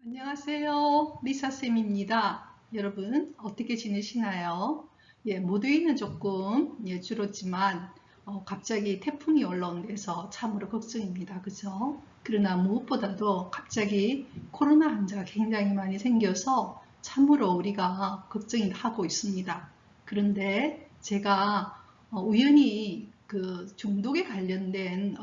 안녕하세요. 리사쌤입니다. 여러분, 어떻게 지내시나요? 모두에는 조금, 줄었지만, 갑자기 태풍이 올라온 데서 참으로 걱정입니다. 그죠? 그러나 무엇보다도 갑자기 코로나 환자가 굉장히 많이 생겨서 참으로 우리가 걱정이 하고 있습니다. 그런데 제가 우연히 그 중독에 관련된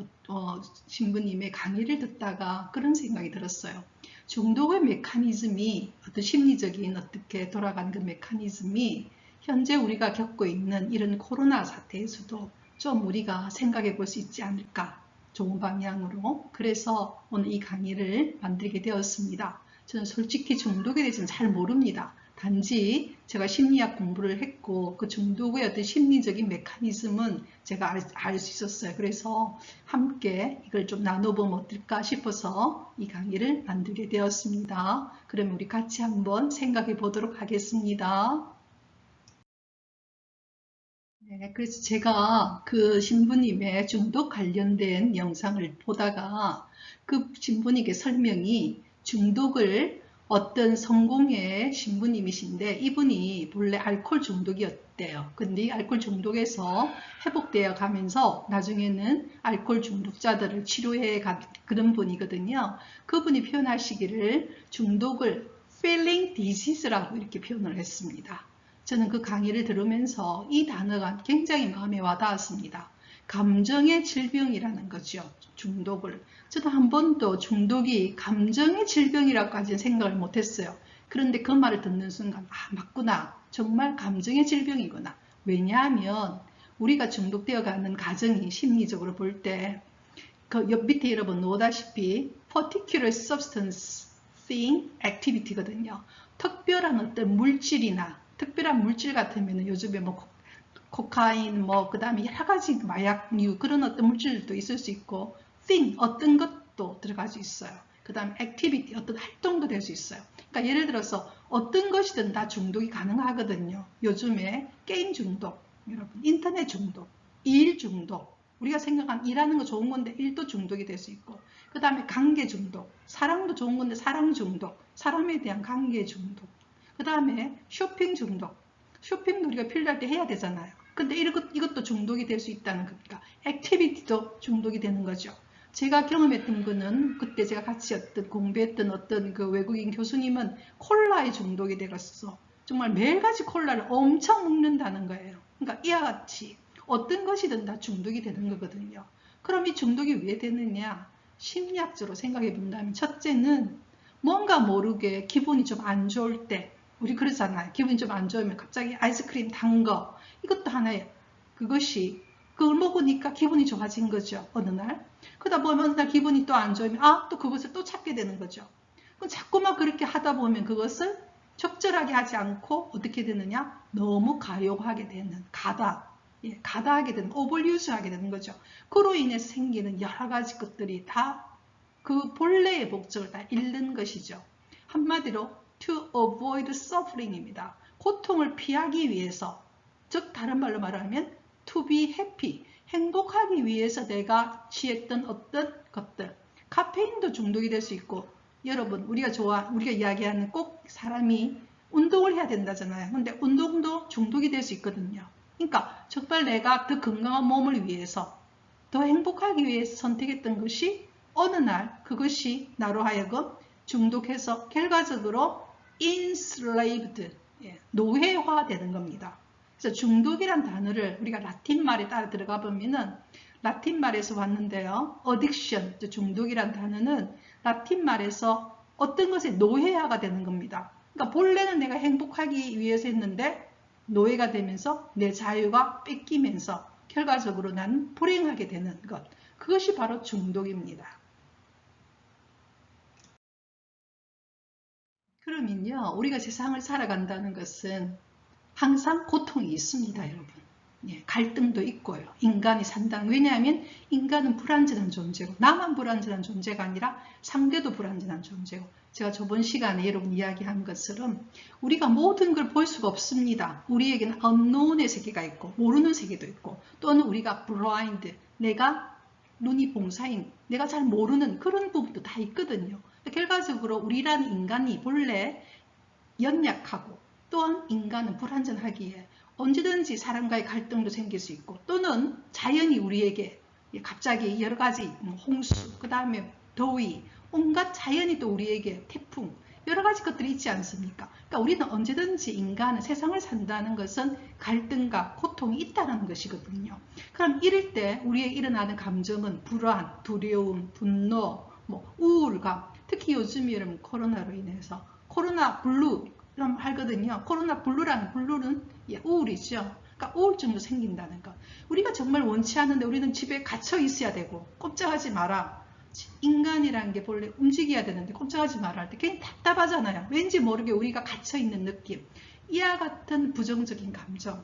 신부님의 강의를 듣다가 그런 생각이 들었어요. 중독의 메커니즘이 어떤 심리적인 어떻게 돌아가는 그 메커니즘이 현재 우리가 겪고 있는 이런 코로나 사태에서도 좀 우리가 생각해 볼 수 있지 않을까, 좋은 방향으로. 그래서 오늘 이 강의를 만들게 되었습니다. 저는 솔직히 중독에 대해서는 잘 모릅니다. 단지 제가 심리학 공부를 했고 그 중독의 어떤 심리적인 메커니즘은 제가 알 수 있었어요. 그래서 함께 이걸 좀 나눠보면 어떨까 싶어서 이 강의를 만들게 되었습니다. 그러면 우리 같이 한번 생각해 보도록 하겠습니다. 네, 그래서 제가 그 신부님의 중독 관련된 영상을 보다가 그 신부님의 설명이 중독을 어떤 성공의 신부님이신데 이분이 본래 알코올 중독이었대요. 근데 이 알코올 중독에서 회복되어 가면서 나중에는 알코올 중독자들을 치료해 간 그런 분이거든요. 그분이 표현하시기를 중독을 feeling disease라고 이렇게 표현을 했습니다. 저는 그 강의를 들으면서 이 단어가 굉장히 마음에 와닿았습니다. 감정의 질병이라는 거죠. 중독을. 저도 한 번도 중독이 감정의 질병이라고까지는 생각을 못했어요. 그런데 그 말을 듣는 순간 아 맞구나. 정말 감정의 질병이구나. 왜냐하면 우리가 중독되어 가는 가정이 심리적으로 볼 때 그 옆 밑에 여러분 놓다시피 particular substance thing activity거든요. 특별한 어떤 물질이나 특별한 물질 같으면 요즘에 뭐 코카인 뭐 그다음에 여러 가지 마약류 그런 어떤 물질도 있을 수 있고 thing 어떤 것도 들어갈 수 있어요. 그다음 activity 어떤 활동도 될 수 있어요. 그러니까 예를 들어서 어떤 것이든 다 중독이 가능하거든요. 요즘에 게임 중독, 여러분 인터넷 중독, 일 중독, 우리가 생각한 일하는 거 좋은 건데 일도 중독이 될 수 있고 그 다음에 관계 중독, 사랑도 좋은 건데 사랑 중독, 사람에 대한 관계 중독, 그 다음에 쇼핑 중독, 쇼핑도 우리가 필요할 때 해야 되잖아요. 근데 이것도 중독이 될 수 있다는 겁니다. 액티비티도 중독이 되는 거죠. 제가 경험했던 거는 그때 제가 같이 공부했던 어떤 그 외국인 교수님은 콜라에 중독이 되었어. 정말 매일같이 콜라를 엄청 먹는다는 거예요. 그러니까 이와 같이 어떤 것이든 다 중독이 되는 거거든요. 그럼 이 중독이 왜 되느냐? 심리학적으로 생각해 본다면 첫째는 뭔가 모르게 기분이 좀 안 좋을 때 우리 그러잖아요. 기분이 좀 안 좋으면 갑자기 아이스크림 단 거 이것도 하나예요. 그것이 그걸 먹으니까 기분이 좋아진 거죠. 어느 날. 그러다 보면 어느 날 기분이 또 안 좋으면 또 그것을 또 찾게 되는 거죠. 그럼 자꾸만 그렇게 하다 보면 그것을 적절하게 하지 않고 어떻게 되느냐? 너무 가용하게 되는 가다하게 되는 오버유즈하게 되는 거죠. 그로 인해서 생기는 여러 가지 것들이 다 그 본래의 목적을 다 잃는 것이죠. 한마디로 to avoid suffering입니다. 고통을 피하기 위해서, 즉 다른 말로 말하면 to be happy, 행복하기 위해서 내가 취했던 어떤 것들, 카페인도 중독이 될 수 있고, 여러분 우리가 이야기하는 꼭 사람이 운동을 해야 된다잖아요. 근데 운동도 중독이 될 수 있거든요. 그러니까 정말 내가 더 건강한 몸을 위해서 더 행복하기 위해서 선택했던 것이 어느 날 그것이 나로 하여금 중독해서 결과적으로 enslaved, 노예화되는 겁니다. 그래서 중독이란 단어를 우리가 라틴 말에 따라 들어가 보면은 라틴 말에서 왔는데요. addiction, 중독이란 단어는 라틴 말에서 어떤 것에 노예화가 되는 겁니다. 그러니까 본래는 내가 행복하기 위해서 했는데 노예가 되면서 내 자유가 뺏기면서 결과적으로 나는 불행하게 되는 것. 그것이 바로 중독입니다. 그러면요, 우리가 세상을 살아간다는 것은 항상 고통이 있습니다, 여러분. 갈등도 있고요. 인간이 산다는, 왜냐하면 인간은 불완전한 존재고, 나만 불완전한 존재가 아니라 상대도 불완전한 존재고, 제가 저번 시간에 여러분 이야기한 것처럼 우리가 모든 걸 볼 수가 없습니다. 우리에게는 unknown의 세계가 있고, 모르는 세계도 있고, 또는 우리가 blind, 내가 눈이 봉사인, 내가 잘 모르는 그런 부분도 다 있거든요. 결과적으로 우리란 인간이 본래 연약하고 또한 인간은 불완전하기에 언제든지 사람과의 갈등도 생길 수 있고 또는 자연이 우리에게 갑자기 여러 가지 홍수, 그 다음에 더위, 온갖 자연이 또 우리에게 태풍, 여러 가지 것들이 있지 않습니까? 그러니까 우리는 언제든지 인간은 세상을 산다는 것은 갈등과 고통이 있다는 것이거든요. 그럼 이럴 때 우리에게 일어나는 감정은 불안, 두려움, 분노, 우울감, 특히 요즘 여러분 코로나로 인해서 코로나 블루 하거든요. 코로나 블루는 우울이죠. 그러니까 우울증도 생긴다는 것. 우리가 정말 원치 않는데 우리는 집에 갇혀 있어야 되고 꼼짝하지 마라. 인간이라는 게 본래 움직여야 되는데 꼼짝하지 마라 할 때 괜히 답답하잖아요. 왠지 모르게 우리가 갇혀 있는 느낌. 이와 같은 부정적인 감정,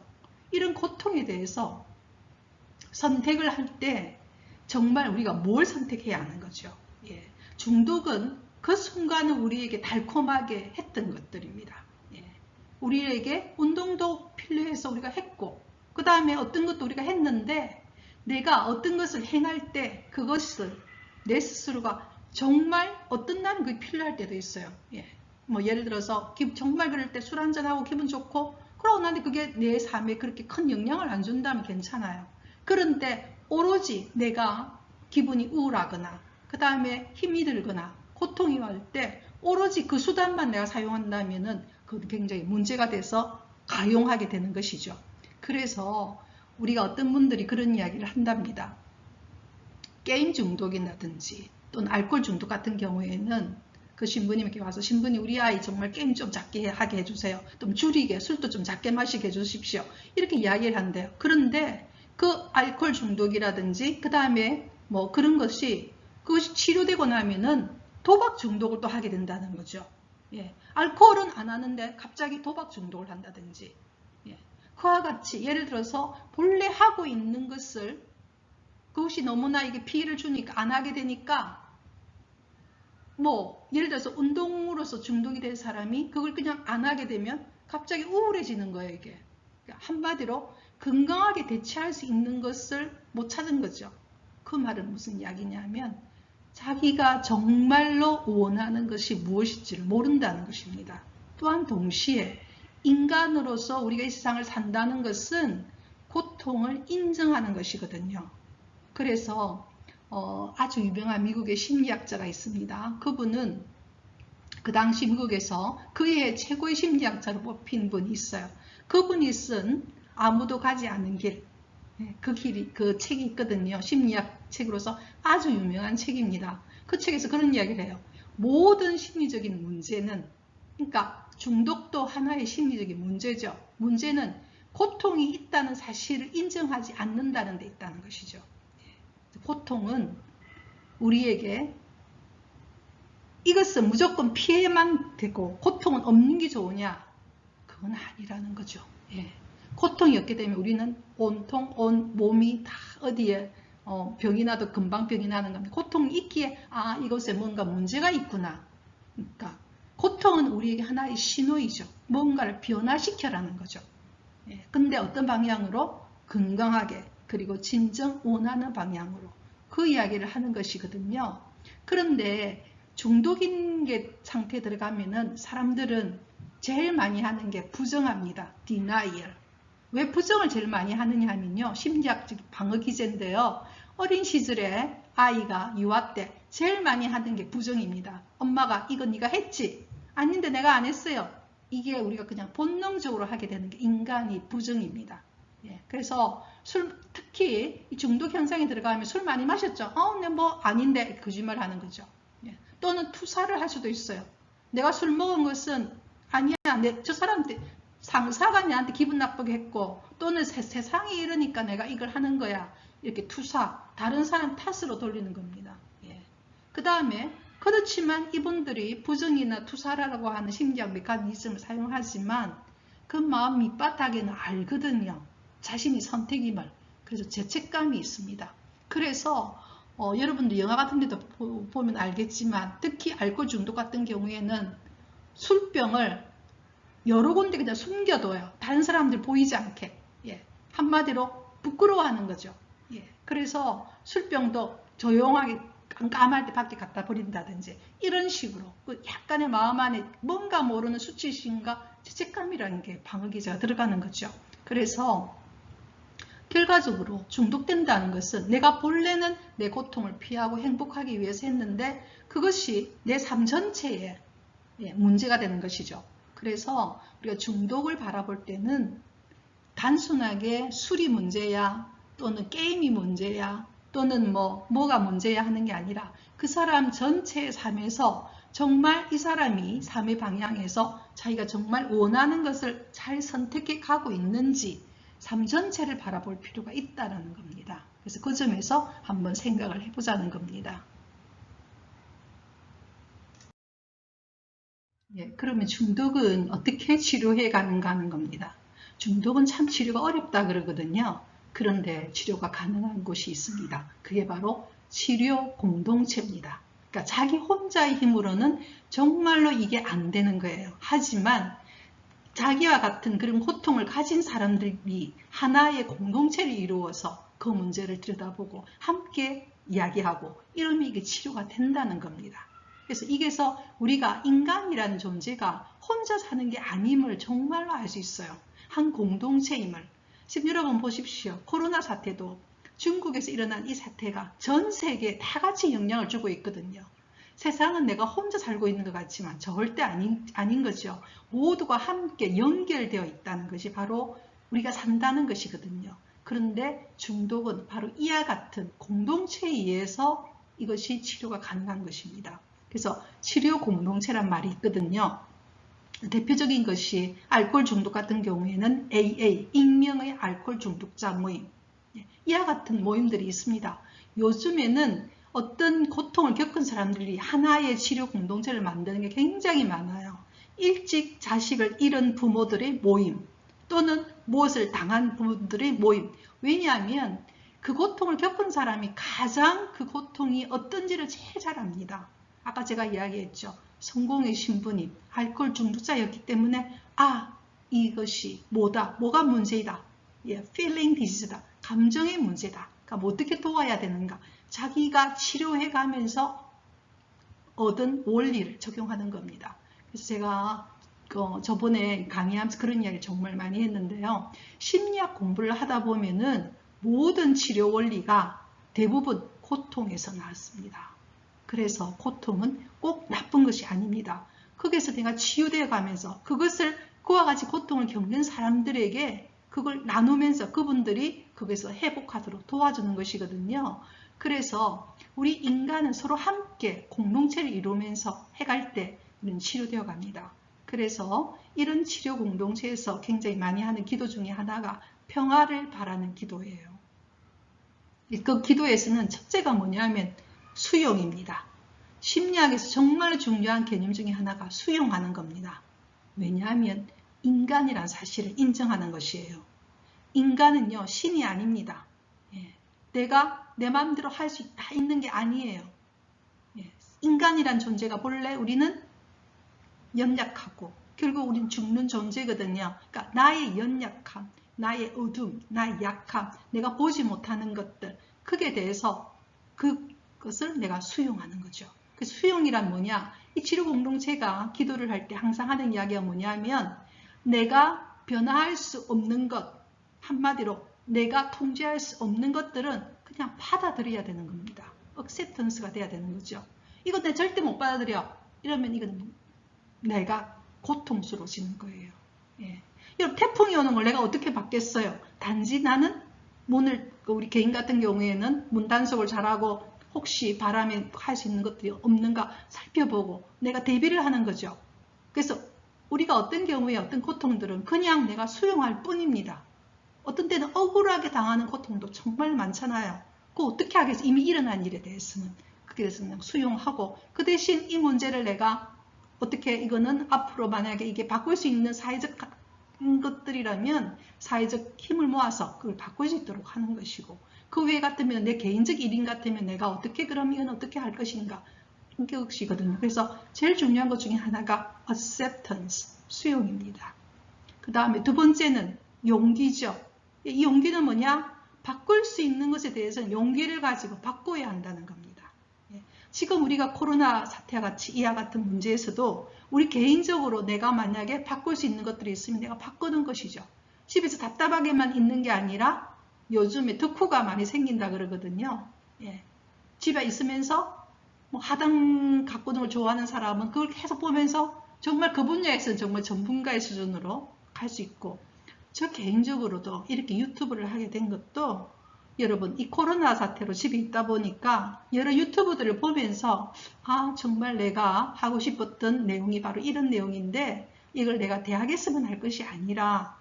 이런 고통에 대해서 선택을 할 때 정말 우리가 뭘 선택해야 하는 거죠. 예. 중독은 그 순간은 우리에게 달콤하게 했던 것들입니다. 예. 우리에게 운동도 필요해서 우리가 했고 그 다음에 어떤 것도 우리가 했는데 내가 어떤 것을 행할 때 그것을 내 스스로가 정말 어떤 날은 그게 필요할 때도 있어요. 예. 예를 들어서 정말 그럴 때 술 한잔하고 기분 좋고 그러고 나는데 그게 내 삶에 그렇게 큰 영향을 안 준다면 괜찮아요. 그런데 오로지 내가 기분이 우울하거나 그 다음에 힘이 들거나 고통이 올 때 오로지 그 수단만 내가 사용한다면은 그것도 굉장히 문제가 돼서 가용하게 되는 것이죠. 그래서 우리가 어떤 분들이 그런 이야기를 한답니다. 게임 중독이라든지 또는 알코올 중독 같은 경우에는 그 신부님께 와서 신부님 우리 아이 정말 게임 좀 작게 하게 해주세요. 좀 줄이게 술도 좀 작게 마시게 해주십시오. 이렇게 이야기를 한대요. 그런데 그 알코올 중독이라든지 그 다음에 그런 것이 그것이 치료되고 나면은 도박 중독을 또 하게 된다는 거죠. 예. 알코올은 안 하는데 갑자기 도박 중독을 한다든지 예. 그와 같이 예를 들어서 본래 하고 있는 것을 그것이 너무나 이게 피해를 주니까 안 하게 되니까 예를 들어서 운동으로서 중독이 된 사람이 그걸 그냥 안 하게 되면 갑자기 우울해지는 거예요. 이게 그러니까 한마디로 건강하게 대체할 수 있는 것을 못 찾은 거죠. 그 말은 무슨 이야기냐면 자기가 정말로 원하는 것이 무엇인지를 모른다는 것입니다. 또한 동시에 인간으로서 우리가 이 세상을 산다는 것은 고통을 인정하는 것이거든요. 그래서 아주 유명한 미국의 심리학자가 있습니다. 그분은 그 당시 미국에서 그의 최고의 심리학자로 뽑힌 분이 있어요. 그분이 쓴 아무도 가지 않은 길, 그 책이 있거든요. 심리학 책으로서 아주 유명한 책입니다. 그 책에서 그런 이야기를 해요. 모든 심리적인 문제는, 그러니까 중독도 하나의 심리적인 문제죠. 문제는 고통이 있다는 사실을 인정하지 않는다는 데 있다는 것이죠. 고통은 우리에게 이것은 무조건 피해만 되고 고통은 없는 게 좋으냐? 그건 아니라는 거죠. 예. 고통이 없게 되면 우리는 온통 온 몸이 다 어디에 병이 나도 금방 병이 나는 겁니다. 고통이 있기에 이것에 뭔가 문제가 있구나. 그러니까 고통은 우리에게 하나의 신호이죠. 뭔가를 변화시켜라는 거죠. 예. 근데 어떤 방향으로? 건강하게 그리고 진정 원하는 방향으로 그 이야기를 하는 것이거든요. 그런데 중독인 상태에 들어가면은 사람들은 제일 많이 하는 게 부정합니다. denial. 왜 부정을 제일 많이 하느냐 하면요. 심리학적 방어 기제인데요. 어린 시절에 아이가 유아 때 제일 많이 하는 게 부정입니다. 엄마가 이거 네가 했지? 아닌데 내가 안 했어요. 이게 우리가 그냥 본능적으로 하게 되는 게 인간이 부정입니다. 예, 그래서 특히 이 중독 현상에 들어가면 술 많이 마셨죠? 네, 아닌데 거짓말 하는 거죠. 예, 또는 투사를 할 수도 있어요. 내가 술 먹은 것은 아니야. 저 사람한테 상사가 나한테 기분 나쁘게 했고 또는 세상이 이러니까 내가 이걸 하는 거야. 이렇게 투사, 다른 사람 탓으로 돌리는 겁니다. 예. 그 다음에 그렇지만 이분들이 부정이나 투사라고 하는 심리학 메커니즘을 사용하지만 그 마음 밑바닥에는 알거든요. 자신이 선택임을. 그래서 죄책감이 있습니다. 그래서 여러분들 영화 같은 데도 보면 알겠지만 특히 알코올 중독 같은 경우에는 술병을 여러 군데 그냥 숨겨둬요. 다른 사람들 보이지 않게. 예. 한마디로 부끄러워하는 거죠. 예. 그래서 술병도 조용하게 깜깜할 때 밖에 갖다 버린다든지 이런 식으로 그 약간의 마음 안에 뭔가 모르는 수치심과 죄책감이라는 게 방어기제가 들어가는 거죠. 그래서 결과적으로 중독된다는 것은 내가 본래는 내 고통을 피하고 행복하기 위해서 했는데 그것이 내 삶 전체에 문제가 되는 것이죠. 그래서 우리가 중독을 바라볼 때는 단순하게 술이 문제야 또는 게임이 문제야 또는 뭐가 문제야 하는 게 아니라 그 사람 전체의 삶에서 정말 이 사람이 삶의 방향에서 자기가 정말 원하는 것을 잘 선택해 가고 있는지 삶 전체를 바라볼 필요가 있다는 겁니다. 그래서 그 점에서 한번 생각을 해보자는 겁니다. 그러면 중독은 어떻게 치료해 가는가 하는 겁니다. 중독은 참 치료가 어렵다 그러거든요. 그런데 치료가 가능한 곳이 있습니다. 그게 바로 치료 공동체입니다. 그러니까 자기 혼자의 힘으로는 정말로 이게 안 되는 거예요. 하지만 자기와 같은 그런 고통을 가진 사람들이 하나의 공동체를 이루어서 그 문제를 들여다보고 함께 이야기하고 이러면 이게 치료가 된다는 겁니다. 그래서 이게서 우리가 인간이라는 존재가 혼자 사는 게 아님을 정말로 알 수 있어요. 한 공동체임을. 지금 여러분 보십시오. 코로나 사태도 중국에서 일어난 이 사태가 전 세계에 다 같이 영향을 주고 있거든요. 세상은 내가 혼자 살고 있는 것 같지만 절대 아닌 거죠. 모두가 함께 연결되어 있다는 것이 바로 우리가 산다는 것이거든요. 그런데 중독은 바로 이와 같은 공동체에 의해서 이것이 치료가 가능한 것입니다. 그래서 치료 공동체란 말이 있거든요. 대표적인 것이 알코올 중독 같은 경우에는 AA, 익명의 알코올 중독자 모임. 이와 같은 모임들이 있습니다. 요즘에는 어떤 고통을 겪은 사람들이 하나의 치료 공동체를 만드는 게 굉장히 많아요. 일찍 자식을 잃은 부모들의 모임 또는 무엇을 당한 부모들의 모임. 왜냐하면 그 고통을 겪은 사람이 가장 그 고통이 어떤지를 제일 잘 압니다. 아까 제가 이야기했죠. 성공의 신부님, 알코올 중독자였기 때문에 이것이 뭐가 문제이다. feeling disease다. 감정의 문제다. 그러니까 어떻게 도와야 되는가. 자기가 치료해가면서 얻은 원리를 적용하는 겁니다. 그래서 제가 저번에 강의하면서 그런 이야기를 정말 많이 했는데요. 심리학 공부를 하다 보면은 모든 치료 원리가 대부분 고통에서 나왔습니다. 그래서 고통은 꼭 나쁜 것이 아닙니다. 거기에서 내가 치유되어 가면서 그와 같이 고통을 겪는 사람들에게 그걸 나누면서 그분들이 거기서 회복하도록 도와주는 것이거든요. 그래서 우리 인간은 서로 함께 공동체를 이루면서 해갈 때 우리는 치료되어 갑니다. 그래서 이런 치료 공동체에서 굉장히 많이 하는 기도 중에 하나가 평화를 바라는 기도예요. 그 기도에서는 첫째가 뭐냐면 수용입니다. 심리학에서 정말 중요한 개념 중에 하나가 수용하는 겁니다. 왜냐하면 인간이란 사실을 인정하는 것이에요. 인간은요, 신이 아닙니다. 내가 내 마음대로 할 수 있는 게 아니에요. 인간이란 존재가 본래 우리는 연약하고 결국 우리는 죽는 존재거든요. 그러니까 나의 연약함, 나의 어둠, 나의 약함, 내가 보지 못하는 것들, 그게 대해서 그것을 내가 수용하는 거죠. 그 수용이란 뭐냐? 이 치료 공동체가 기도를 할 때 항상 하는 이야기가 뭐냐면 내가 변화할 수 없는 것, 한마디로 내가 통제할 수 없는 것들은 그냥 받아들여야 되는 겁니다. acceptance가 돼야 되는 거죠. 이거 내가 절대 못 받아들여. 이러면 이건 내가 고통스러워지는 거예요. 여러분 태풍이 오는 걸 내가 어떻게 받겠어요? 단지 나는 우리 개인 같은 경우에는 문 단속을 잘하고 혹시 바람에 할 수 있는 것들이 없는가 살펴보고 내가 대비를 하는 거죠. 그래서 우리가 어떤 경우에 어떤 고통들은 그냥 내가 수용할 뿐입니다. 어떤 때는 억울하게 당하는 고통도 정말 많잖아요. 그거 어떻게 하겠어? 이미 일어난 일에 대해서는. 그래서 그냥 수용하고 그 대신 이 문제를 내가 어떻게 이거는 앞으로 만약에 이게 바꿀 수 있는 사회적 것들이라면 사회적 힘을 모아서 그걸 바꿀 수 있도록 하는 것이고 그 외에 같으면 내 개인적 일인 같으면 내가 어떻게 그럼 이건 어떻게 할 것인가 그것이거든요. 그래서 제일 중요한 것 중에 하나가 acceptance, 수용입니다. 그 다음에 두 번째는 용기죠. 이 용기는 뭐냐? 바꿀 수 있는 것에 대해서는 용기를 가지고 바꿔야 한다는 겁니다. 지금 우리가 코로나 사태와 같이 이와 같은 문제에서도 우리 개인적으로 내가 만약에 바꿀 수 있는 것들이 있으면 내가 바꾸는 것이죠. 집에서 답답하게만 있는 게 아니라 요즘에 덕후가 많이 생긴다 그러거든요. 예. 집에 있으면서 뭐 하단 가꾸는 걸 좋아하는 사람은 그걸 계속 보면서 정말 그 분야에서는 정말 전문가의 수준으로 갈 수 있고, 저 개인적으로도 이렇게 유튜브를 하게 된 것도 여러분 이 코로나 사태로 집에 있다 보니까 여러 유튜브들을 보면서 아 정말 내가 하고 싶었던 내용이 바로 이런 내용인데 이걸 내가 대학에서만 할 것이 아니라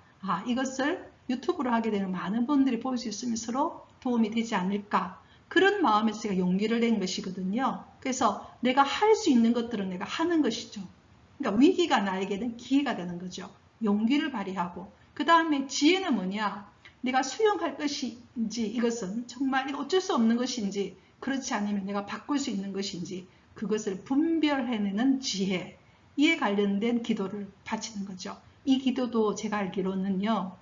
이것을 유튜브로 하게 되면 많은 분들이 볼 수 있으면 서로 도움이 되지 않을까, 그런 마음에서 제가 용기를 낸 것이거든요. 그래서 내가 할 수 있는 것들은 내가 하는 것이죠. 그러니까 위기가 나에게는 기회가 되는 거죠. 용기를 발휘하고, 그 다음에 지혜는 뭐냐, 내가 수용할 것인지 이것은 정말 어쩔 수 없는 것인지 그렇지 않으면 내가 바꿀 수 있는 것인지 그것을 분별해내는 지혜, 이에 관련된 기도를 바치는 거죠. 이 기도도 제가 알기로는요,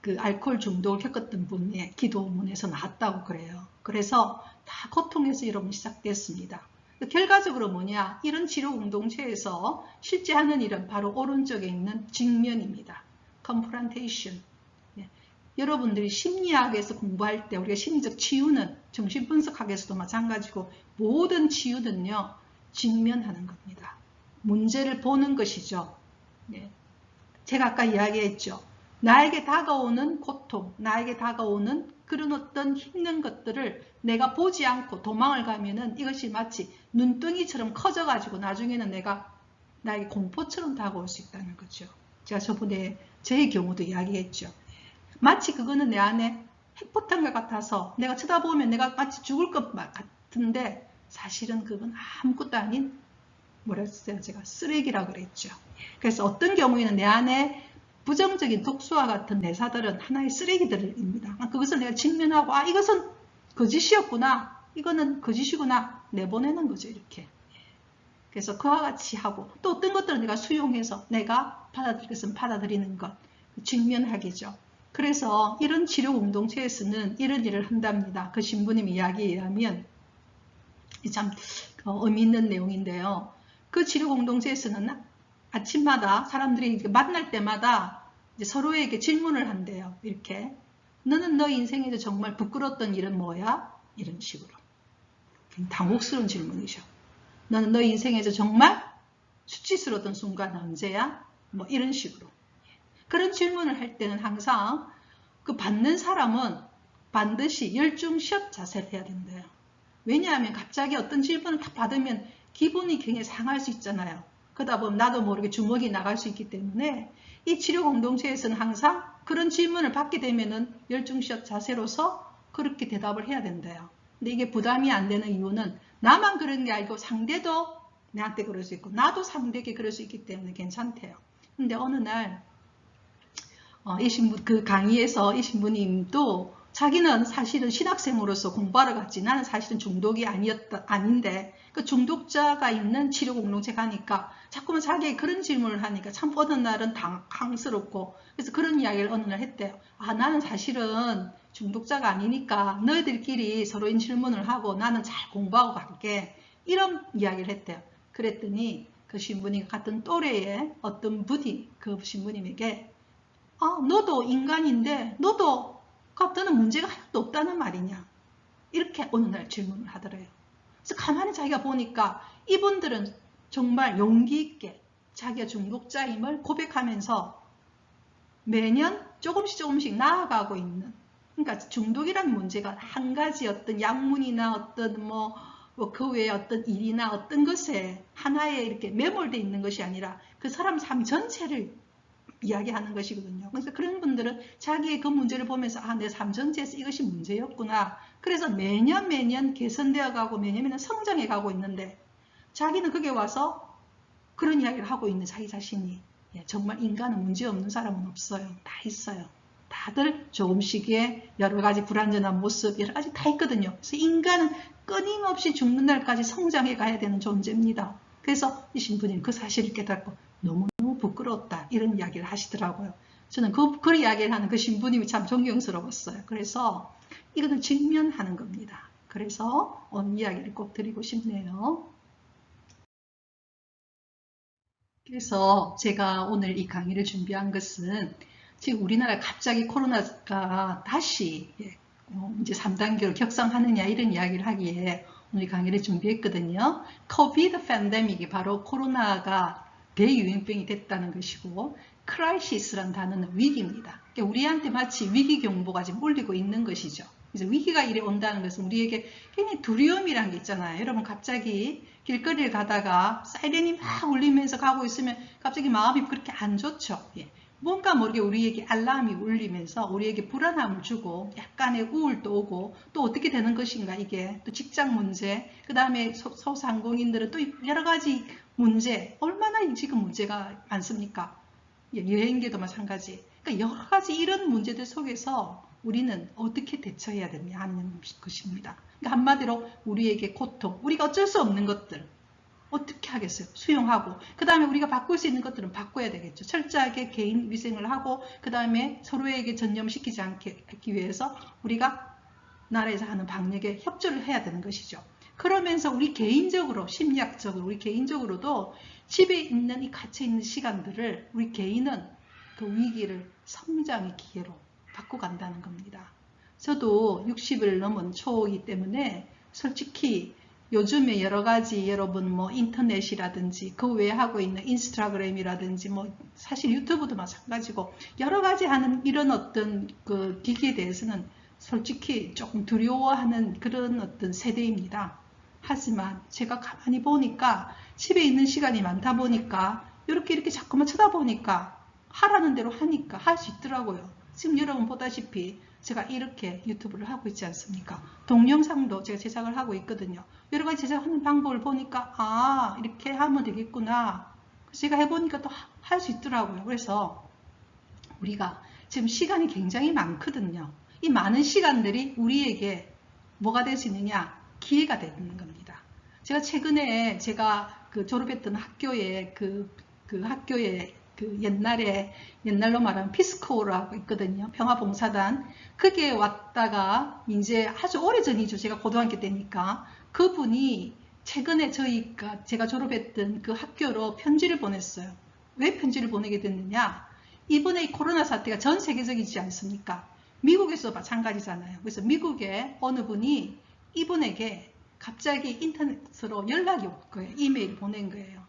그 알코올 중독을 겪었던 분의 기도문에서 나왔다고 그래요. 그래서 다 고통에서 여러분 시작됐습니다. 결과적으로 뭐냐, 이런 치료 공동체에서 실제 하는 일은 바로 오른쪽에 있는 직면입니다. confrontation. 여러분들이 심리학에서 공부할 때 우리가 심리적 치유는 정신분석학에서도 마찬가지고 모든 치유는요, 직면하는 겁니다. 문제를 보는 것이죠. 제가 아까 이야기했죠. 나에게 다가오는 고통, 나에게 다가오는 그런 어떤 힘든 것들을 내가 보지 않고 도망을 가면은 이것이 마치 눈덩이처럼 커져가지고 나중에는 나에게 공포처럼 다가올 수 있다는 거죠. 제가 저번에 제 경우도 이야기했죠. 마치 그거는 내 안에 핵폭탄과 같아서 내가 쳐다보면 내가 마치 죽을 것 같은데 사실은 그건 아무것도 아닌 뭐라 했어요? 제가 쓰레기라고 그랬죠. 그래서 어떤 경우에는 내 안에 부정적인 독소와 같은 내사들은 하나의 쓰레기들입니다. 그것을 내가 직면하고 이것은 거짓이었구나, 이거는 거짓이구나 내보내는 거죠. 이렇게. 그래서 그와 같이 하고, 또 어떤 것들은 내가 수용해서 내가 받아들일 것은 받아들이는 것, 직면하기죠. 그래서 이런 치료 공동체에서는 이런 일을 한답니다. 그 신부님 이야기에 의하면 참 의미 있는 내용인데요. 그 치료 공동체에서는 아침마다 사람들이 만날 때마다 이제 서로에게 질문을 한대요. 이렇게, 너는 너 인생에서 정말 부끄러웠던 일은 뭐야? 이런 식으로. 당혹스러운 질문이죠. 너는 너 인생에서 정말 수치스러웠던 순간 언제야? 뭐 이런 식으로. 그런 질문을 할 때는 항상 그 받는 사람은 반드시 열중시업 자세를 해야 된대요. 왜냐하면 갑자기 어떤 질문을 딱 받으면 기분이 굉장히 상할 수 있잖아요. 그러다 보면 나도 모르게 주먹이 나갈 수 있기 때문에 이 치료 공동체에서는 항상 그런 질문을 받게 되면은 열중시업 자세로서 그렇게 대답을 해야 된대요. 근데 이게 부담이 안 되는 이유는 나만 그런 게 아니고 상대도 내한테 그럴 수 있고 나도 상대에게 그럴 수 있기 때문에 괜찮대요. 근데 어느 날 이 신부, 그 강의에서 이 신부님도 자기는 사실은 신학생으로서 공부하러 갔지, 나는 사실은 중독이 아닌데 그 중독자가 있는 치료 공동체 가니까 자꾸만 자기에게 그런 질문을 하니까 참 어느 날은 당황스럽고, 그래서 그런 이야기를 어느 날 했대요. 나는 사실은 중독자가 아니니까 너희들끼리 서로인 질문을 하고 나는 잘 공부하고 갈게, 이런 이야기를 했대요. 그랬더니 그 신부님 같은 또래의 어떤 분이 그 신부님에게 너도 인간인데 너도 너는 문제가 하나도 없다는 말이냐, 이렇게 어느 날 질문을 하더래요. 그래서 가만히 자기가 보니까 이분들은 정말 용기 있게 자기가 중독자임을 고백하면서 매년 조금씩 나아가고 있는, 그러니까 중독이라는 문제가 한 가지 어떤 약물이나 어떤 그 외에 어떤 일이나 어떤 것에 하나에 이렇게 매몰되어 있는 것이 아니라 그 사람 삶 전체를 이야기하는 것이거든요. 그래서 그런 분들은 자기의 그 문제를 보면서 내 삶 전체에서 이것이 문제였구나. 그래서 매년 개선되어 가고 매년 성장해 가고 있는데 자기는 거기에 와서 그런 이야기를 하고 있는 자기 자신이, 정말 인간은 문제없는 사람은 없어요. 다 있어요. 다들 조금씩의 여러 가지 불완전한 모습, 여러 가지 다 있거든요. 그래서 인간은 끊임없이 죽는 날까지 성장해 가야 되는 존재입니다. 그래서 이 신부님 그 사실을 깨닫고 너무너무 부끄러웠다, 이런 이야기를 하시더라고요. 저는 그 이야기를 하는 그 신부님이 참 존경스러웠어요. 그래서 이거는 직면하는 겁니다. 그래서 오늘 이야기를 꼭 드리고 싶네요. 그래서 제가 오늘 이 강의를 준비한 것은 지금 우리나라 갑자기 코로나가 다시 이제 3단계로 격상하느냐 이런 이야기를 하기에 오늘 강의를 준비했거든요. 코비드 팬데믹이 바로 코로나가 대유행병이 됐다는 것이고 크라이시스란 단어는 위기입니다. 그러니까 우리한테 마치 위기 경보가 지금 울리고 있는 것이죠. 그래서 위기가 이래 온다는 것은 우리에게 굉장히 두려움이란 게 있잖아요. 여러분 갑자기 길거리를 가다가 사이렌이 막 울리면서 가고 있으면 갑자기 마음이 그렇게 안 좋죠. 예. 뭔가 모르게 우리에게 알람이 울리면서 우리에게 불안함을 주고 약간의 우울도 오고 또 어떻게 되는 것인가 이게 또 직장 문제 그 다음에 소상공인들은 또 여러 가지 문제 얼마나 지금 문제가 많습니까? 예, 여행계도 마찬가지. 그러니까 여러 가지 이런 문제들 속에서 우리는 어떻게 대처해야 되냐 하는 것입니다. 그러니까 한마디로 우리에게 고통, 우리가 어쩔 수 없는 것들 어떻게 하겠어요? 수용하고 그 다음에 우리가 바꿀 수 있는 것들은 바꿔야 되겠죠. 철저하게 개인 위생을 하고 그 다음에 서로에게 전염시키지 않기 위해서 우리가 나라에서 하는 방역에 협조를 해야 되는 것이죠. 그러면서 우리 개인적으로 심리학적으로 우리 개인적으로도 집에 있는 이 갇혀있는 시간들을 우리 개인은 그 위기를 성장의 기회로 바꿔간다는 겁니다. 저도 60을 넘은 초이기 때문에 솔직히 요즘에 여러 가지 여러분 뭐 인터넷이라든지 그 외에 하고 있는 인스타그램이라든지 뭐 사실 유튜브도 마찬가지고 여러 가지 하는 이런 어떤 그 기기에 대해서는 솔직히 조금 두려워하는 그런 어떤 세대입니다. 하지만 제가 가만히 보니까 집에 있는 시간이 많다 보니까 이렇게 자꾸만 쳐다보니까 하라는 대로 하니까 할 수 있더라고요. 지금 여러분 보다시피 제가 이렇게 유튜브를 하고 있지 않습니까? 동영상도 제가 제작을 하고 있거든요. 여러 가지 제작하는 방법을 보니까 아 이렇게 하면 되겠구나. 제가 해보니까 또 할 수 있더라고요. 그래서 우리가 지금 시간이 굉장히 많거든요. 이 많은 시간들이 우리에게 뭐가 될 수 있느냐? 기회가 되는 겁니다. 제가 최근에 제가 그 졸업했던 학교에 그 학교에 그 옛날로 말하면 피스코라고 있거든요. 평화봉사단. 그게 왔다가 이제 아주 오래 전이죠. 제가 고등학교 때니까. 그분이 최근에 제가 졸업했던 그 학교로 편지를 보냈어요. 왜 편지를 보내게 됐느냐? 이번에 이 코로나 사태가 전 세계적이지 않습니까? 미국에서 마찬가지잖아요. 그래서 미국의 어느 분이 이분에게 갑자기 인터넷으로 연락이 올 거예요. 이메일 보낸 거예요.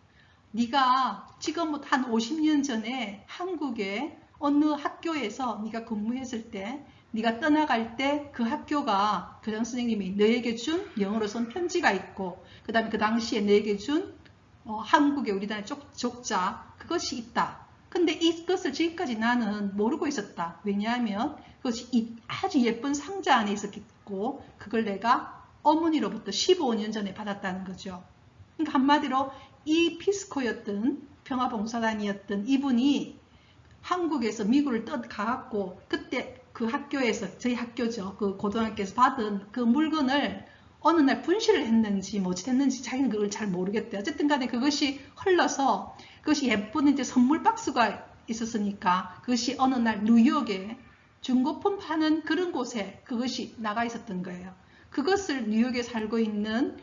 네가 지금부터 한 50년 전에 한국의 어느 학교에서 네가 근무했을 때 네가 떠나갈 때 그 학교가 교장 선생님이 너에게 준 영어로 쓴 편지가 있고 그 다음에 그 당시에 너에게 준 한국의 우리나라의 족자 그것이 있다. 근데 이것을 지금까지 나는 모르고 있었다. 왜냐하면 그것이 아주 예쁜 상자 안에 있었고 그걸 내가 어머니로부터 15년 전에 받았다는 거죠. 그러니까 한마디로 이 피스코였던 평화봉사단이었던 이분이 한국에서 미국을 가갖고 그때 그 학교에서 저희 학교죠. 그 고등학교에서 받은 그 물건을 어느 날 분실을 했는지 뭐 어찌됐는지 자기는 그걸 잘 모르겠대요. 어쨌든 간에 그것이 흘러서 그것이 예쁜 이제 선물 박스가 있었으니까 그것이 어느 날 뉴욕에 중고품 파는 그런 곳에 그것이 나가 있었던 거예요. 그것을 뉴욕에 살고 있는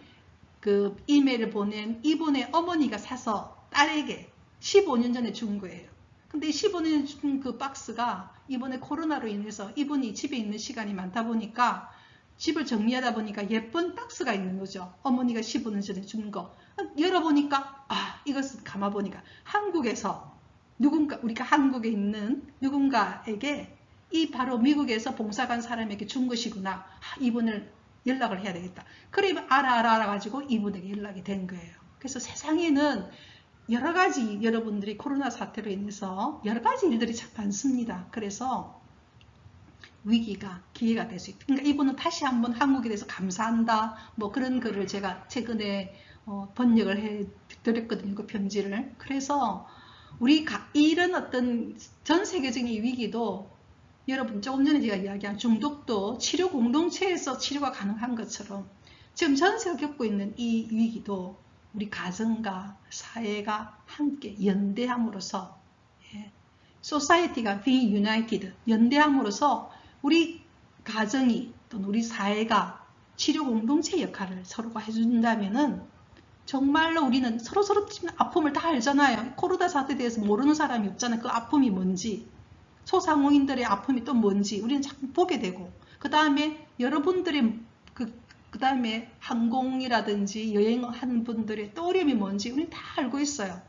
그 이메일을 보낸 이분의 어머니가 사서 딸에게 15년 전에 준 거예요. 근데 15년 전 준 그 박스가 이번에 코로나로 인해서 이분이 집에 있는 시간이 많다 보니까 집을 정리하다 보니까 예쁜 박스가 있는 거죠. 어머니가 15년 전에 준 거. 열어보니까 이것을 감아보니까 한국에서 누군가 우리가 한국에 있는 누군가에게 이 바로 미국에서 봉사간 사람에게 준 것이구나. 이분을 연락을 해야 되겠다. 그래 알아가지고 이분에게 연락이 된 거예요. 그래서 세상에는 여러 가지 여러분들이 코로나 사태로 인해서 여러 가지 일들이 참 많습니다. 그래서 위기가 기회가 될 수 있다. 그러니까 이분은 다시 한번 한국에 대해서 감사한다. 뭐 그런 글을 제가 최근에 번역을 해 드렸거든요. 그 편지를. 그래서 우리 이런 어떤 전 세계적인 위기도 여러분 조금 전에 제가 이야기한 중독도 치료 공동체에서 치료가 가능한 것처럼 지금 전세가 겪고 있는 이 위기도 우리 가정과 사회가 함께 연대함으로써 Society가 being united 연대함으로써 우리 가정이 또는 우리 사회가 치료 공동체 역할을 서로가 해준다면은 정말로 우리는 서로 아픔을 다 알잖아요. 코로나 사태에 대해서 모르는 사람이 없잖아요. 그 아픔이 뭔지, 소상공인들의 아픔이 또 뭔지 우리는 자꾸 보게 되고, 그 다음에 여러분들의 그 다음에 항공이라든지 여행하는 분들의 또 어려움이 뭔지 우리는 다 알고 있어요.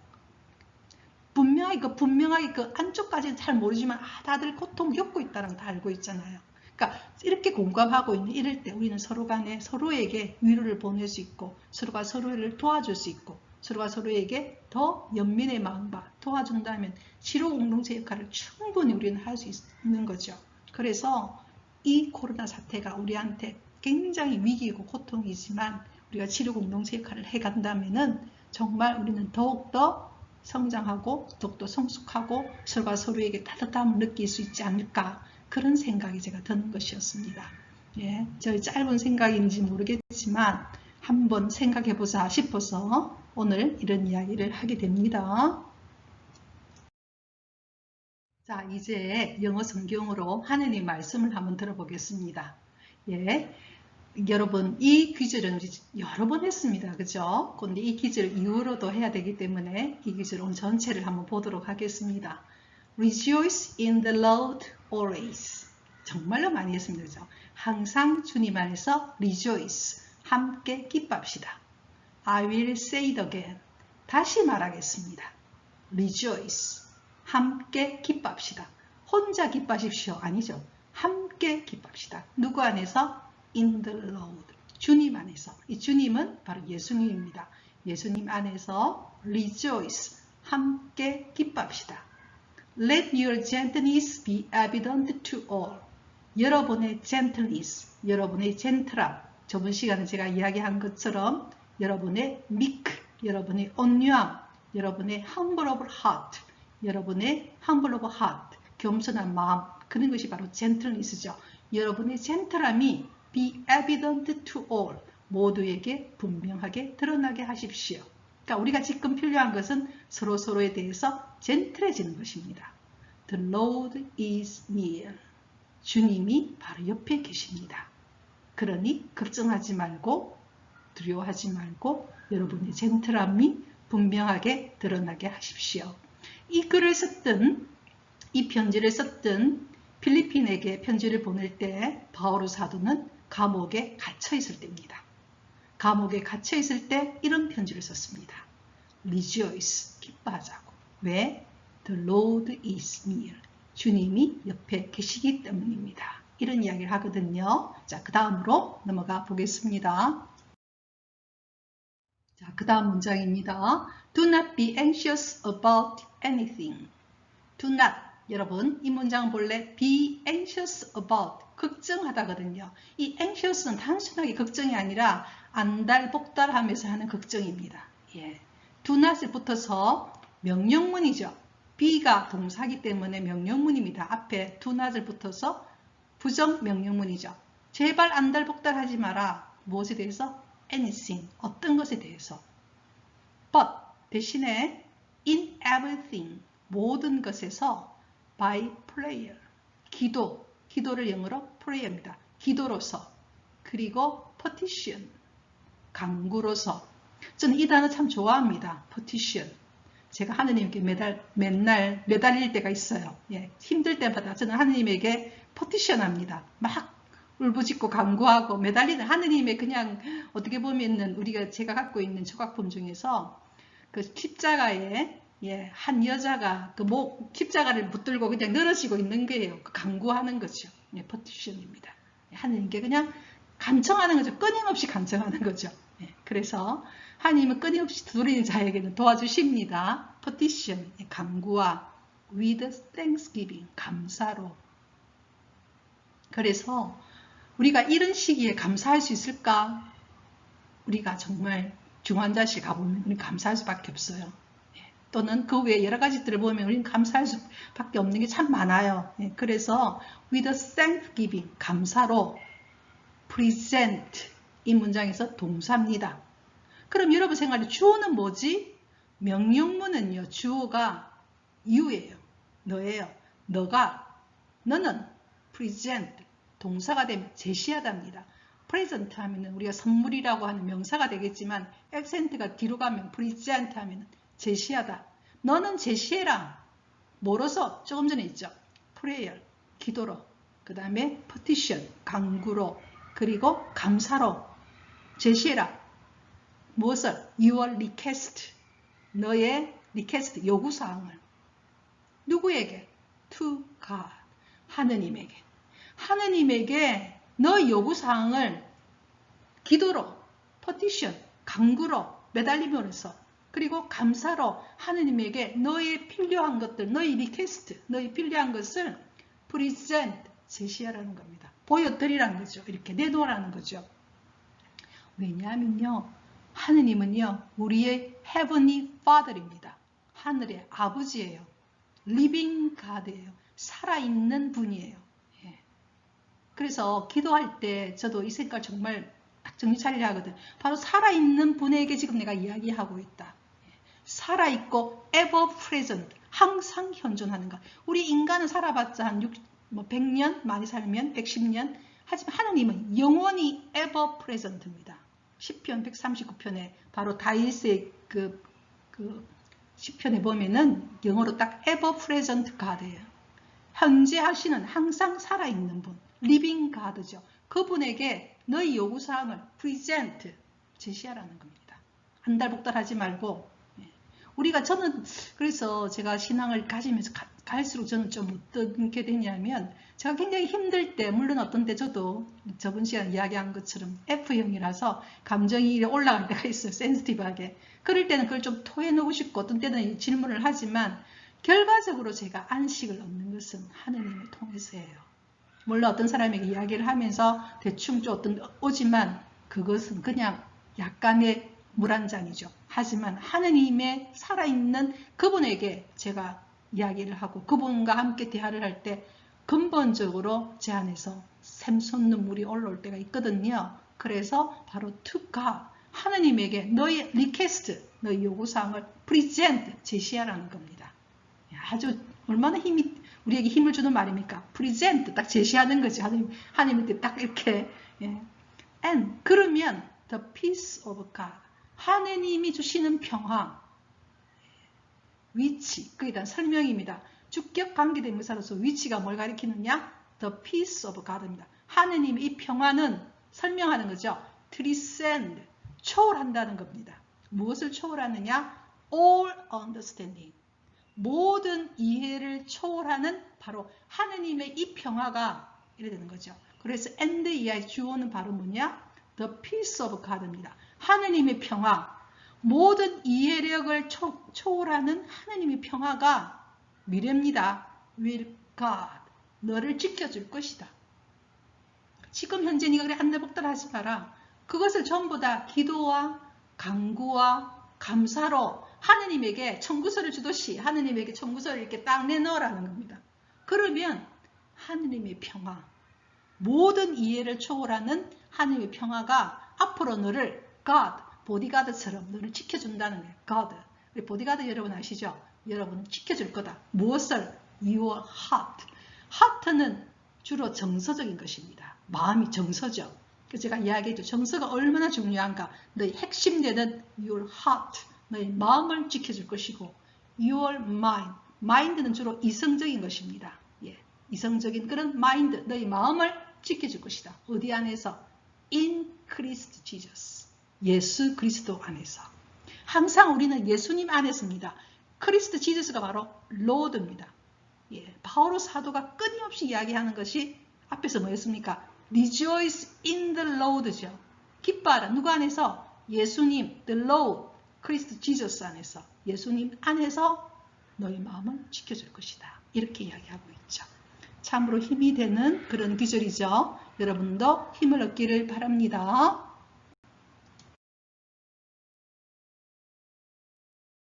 분명하게 그 안쪽까지는 잘 모르지만 다들 고통 겪고 있다는 거 다 알고 있잖아요. 그러니까 이렇게 공감하고 있는 이럴 때 우리는 서로 간에 서로에게 위로를 보낼 수 있고, 서로가 서로를 도와줄 수 있고, 서로가 서로에게 더 연민의 마음과 도와준다면 치료 공동체 역할을 충분히 우리는 할 수 있는 거죠. 그래서 이 코로나 사태가 우리한테 굉장히 위기이고 고통이지만 우리가 치료 공동체 역할을 해간다면은 정말 우리는 더욱더 성장하고 더욱더 성숙하고 서로가 서로에게 따뜻함을 느낄 수 있지 않을까, 그런 생각이 제가 드는 것이었습니다. 예, 저희 짧은 생각인지 모르겠지만 한번 생각해보자 싶어서 오늘 이런 이야기를 하게 됩니다. 자, 이제 영어 성경으로 하느님 말씀을 한번 들어보겠습니다. 예, 여러분 이 퀴즈를 여러 번 했습니다. 그죠? 근데 이 퀴즈를 이후로도 해야 되기 때문에 이 퀴즈를 오늘 전체를 한번 보도록 하겠습니다. Rejoice in the Lord always. 정말로 많이 했습니다. 그죠? 항상 주님 안에서 rejoice. 함께 기뻐합시다. I will say it again. 다시 말하겠습니다. Rejoice. 함께 기뻐합시다. 혼자 기뻐하십시오. 아니죠. 함께 기뻐합시다. 누구 안에서? In the Lord. 주님 안에서. 이 주님은 바로 예수님입니다. 예수님 안에서 rejoice. 함께 기뻐합시다. Let your gentleness be evident to all. 여러분의 gentleness, 여러분의 젠틀함. 저번 시간에 제가 이야기한 것처럼 여러분의 meek, 여러분의 온유함, 여러분의 humble of heart, 여러분의 humble of heart, 겸손한 마음, 그런 것이 바로 gentleness죠. 여러분의 젠틀함이 be evident to all, 모두에게 분명하게 드러나게 하십시오. 그러니까 우리가 지금 필요한 것은 서로에 대해서 젠틀해지는 것입니다. The Lord is near. 주님이 바로 옆에 계십니다. 그러니 걱정하지 말고 두려워하지 말고 여러분의 젠틀함이 분명하게 드러나게 하십시오. 이 글을 썼던, 이 편지를 썼던 필리핀에게 편지를 보낼 때 바오로 사도는 감옥에 갇혀 있을 때입니다. 감옥에 갇혀 있을 때 이런 편지를 썼습니다. Rejoice, 기뻐하자고. 왜? The Lord is near. 주님이 옆에 계시기 때문입니다. 이런 이야기를 하거든요. 자, 그 다음으로 넘어가 보겠습니다. 자, 그 다음 문장입니다. Do not be anxious about anything. Do not. 여러분, 이 문장 본래 be anxious about. 걱정하다거든요. 이 anxious는 단순하게 걱정이 아니라 안달복달하면서 하는 걱정입니다. 예. do not에 붙어서 명령문이죠. be가 동사기 때문에 명령문입니다. 앞에 do not을 붙어서 부정 명령문이죠. 제발 안달복달하지 마라. 무엇에 대해서? anything. 어떤 것에 대해서. but 대신에 in everything. 모든 것에서 by prayer. 기도를 영어로 prayer입니다. 기도로서. 그리고 petition. 간구로서. 저는 이 단어 참 좋아합니다. petition. 제가 하느님께 맨날 매달릴 때가 있어요. 예, 힘들 때마다 저는 하느님에게 petition 합니다. 막 울부짖고 간구하고 매달리는 하느님의 그냥 어떻게 보면은 제가 갖고 있는 조각품 중에서 그 십자가에 한 여자가 십자가를 붙들고 그냥 늘어지고 있는 거예요. 그 간구하는 거죠. 예, petition입니다. 하느님께 그냥 간청하는 거죠. 끊임없이 간청하는 거죠. 예, 그래서 하나님은 끊임없이 두드리는 자에게는 도와주십니다. petition, 간구와 with thanksgiving, 감사로. 그래서 우리가 이런 시기에 감사할 수 있을까? 우리가 정말 중환자실 가보면 우리는 감사할 수밖에 없어요. 또는 그 외에 여러 가지들을 보면 우리는 감사할 수밖에 없는 게 참 많아요. 그래서 with thanksgiving, 감사로 present, 이 문장에서 동사입니다. 그럼 여러분 생각에 주어는 뭐지? 명령문은요. 주어가 you예요. 너예요. 너는 present, 동사가 되면 제시하답니다. present 하면은 우리가 선물이라고 하는 명사가 되겠지만 액센트가 뒤로 가면 present 하면은 제시하다. 너는 제시해라. 뭐로서? 조금 전에 있죠. prayer, 기도로. 그 다음에 petition, 강구로. 그리고 감사로 제시해라. 무엇을? Your request. 너의 request, 요구사항을. 누구에게? To God. 하느님에게. 하느님에게 너의 요구사항을 기도로, petition, 강구로 매달림으로써 그리고 감사로 하느님에게 너의 필요한 것들, 너의 request, 너의 필요한 것을 present, 제시하라는 겁니다. 보여드리라는 거죠. 이렇게 내놓으라는 거죠. 왜냐하면요. 하느님은요. 우리의 Heavenly Father입니다. 하늘의 아버지예요. Living God예요. 살아있는 분이에요. 예. 그래서 기도할 때 저도 이 생각 정말 딱 정신 차리려 하거든. 바로 살아있는 분에게 지금 내가 이야기하고 있다. 살아있고 ever present, 항상 현존하는 것. 우리 인간은 살아봤자 한 100년, 많이 살면 110년. 하지만 하느님은 영원히 ever present입니다. 시편 139편에 바로 다윗의 그 시편에 보면은 영어로 딱 ever present God예요. 현재 하시는 항상 살아있는 분, living God죠. 그분에게 너희 요구사항을 present, 제시하라는 겁니다. 안달복달하지 말고. 저는 그래서 제가 신앙을 가지면서 갈수록 저는 좀 어떻게 되냐면 제가 굉장히 힘들 때 물론 어떤 때 저도 저번 시간에 이야기한 것처럼 F형이라서 감정이 올라갈 때가 있어요. 센시티브하게. 그럴 때는 그걸 좀 토해놓고 싶고 어떤 때는 질문을 하지만 결과적으로 제가 안식을 얻는 것은 하느님을 통해서예요. 물론 어떤 사람에게 이야기를 하면서 대충 좀 오지만 그것은 그냥 약간의 물 한 잔이죠. 하지만 하느님의 살아있는 그분에게 제가 이야기를 하고 그분과 함께 대화를 할 때 근본적으로 제 안에서 샘솟는 물이 올라올 때가 있거든요. 그래서 바로 to God, 하느님에게 너의 request, 너의 요구사항을 present, 제시하라는 겁니다. 아주 얼마나 우리에게 힘을 주는 말입니까? present, 딱 제시하는 거지. 하느님한테 딱 이렇게. 예. And 그러면 the peace of God, 하느님이 주시는 평화, 위치, 그에 대한 설명입니다. 주격 관계대명사로서 위치가 뭘 가리키느냐? The peace of God입니다. 하느님의 이 평화는 설명하는 거죠. transcend, 초월한다는 겁니다. 무엇을 초월하느냐? all understanding, 모든 이해를 초월하는 바로 하느님의 이 평화가 이래 되는 거죠. 그래서 and 이하의 주어는 바로 뭐냐? The peace of God입니다. 하느님의 평화, 모든 이해력을 초월하는 하느님의 평화가 미래입니다. will God, 너를 지켜줄 것이다. 지금 현재 네가 그래 안달복달하지 마라. 그것을 전부 다 기도와 간구와 감사로 하느님에게 청구서를 주듯이 하느님에게 청구서를 이렇게 딱 내놓으라는 겁니다. 그러면 하느님의 평화, 모든 이해를 초월하는 하느님의 평화가 앞으로 너를 God, 보디가드처럼 너를 지켜준다는 거예요. God. 우리 보디가드 여러분 아시죠? 여러분 지켜줄 거다. 무엇을? Your heart. heart는 주로 정서적인 것입니다. 마음이 정서죠. 그래서 제가 이야기했죠. 정서가 얼마나 중요한가. 너의 핵심되는 your heart, 너의 마음을 지켜줄 것이고 your mind, mind는 주로 이성적인 것입니다. 예, 이성적인 그런 mind, 너의 마음을 지켜줄 것이다. 어디 안에서? In Christ Jesus. 예수 그리스도 안에서. 항상 우리는 예수님 안에서입니다. 크리스트 지저스가 바로 Lord입니다. 예, 바오로 사도가 끊임없이 이야기하는 것이 앞에서 뭐였습니까? Rejoice in the Lord죠. 기뻐하라. 누구 안에서? 예수님, the Lord, 크리스트 지저스 안에서. 예수님 안에서 너희 마음을 지켜줄 것이다. 이렇게 이야기하고 있죠. 참으로 힘이 되는 그런 기절이죠. 여러분도 힘을 얻기를 바랍니다.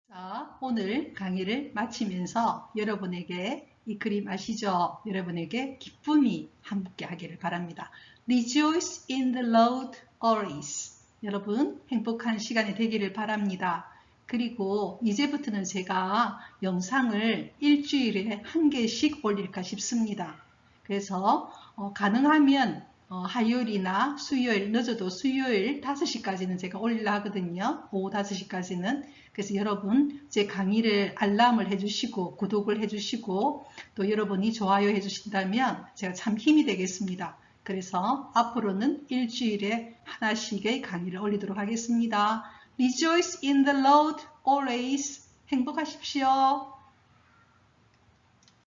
자, 오늘 강의를 마치면서 여러분에게 이 그림 아시죠? 여러분에게 기쁨이 함께 하기를 바랍니다. Rejoice in the Lord always. 여러분 행복한 시간이 되기를 바랍니다. 그리고 이제부터는 제가 영상을 일주일에 한 개씩 올릴까 싶습니다. 그래서 가능하면 화요일이나 수요일, 늦어도 수요일 5시까지는 제가 올리려 하거든요. 오후 5시까지는. 그래서 여러분 제 강의를 알람을 해주시고 구독을 해주시고 또 여러분이 좋아요 해주신다면 제가 참 힘이 되겠습니다. 그래서 앞으로는 일주일에 하나씩의 강의를 올리도록 하겠습니다. Rejoice in the Lord always. 행복하십시오.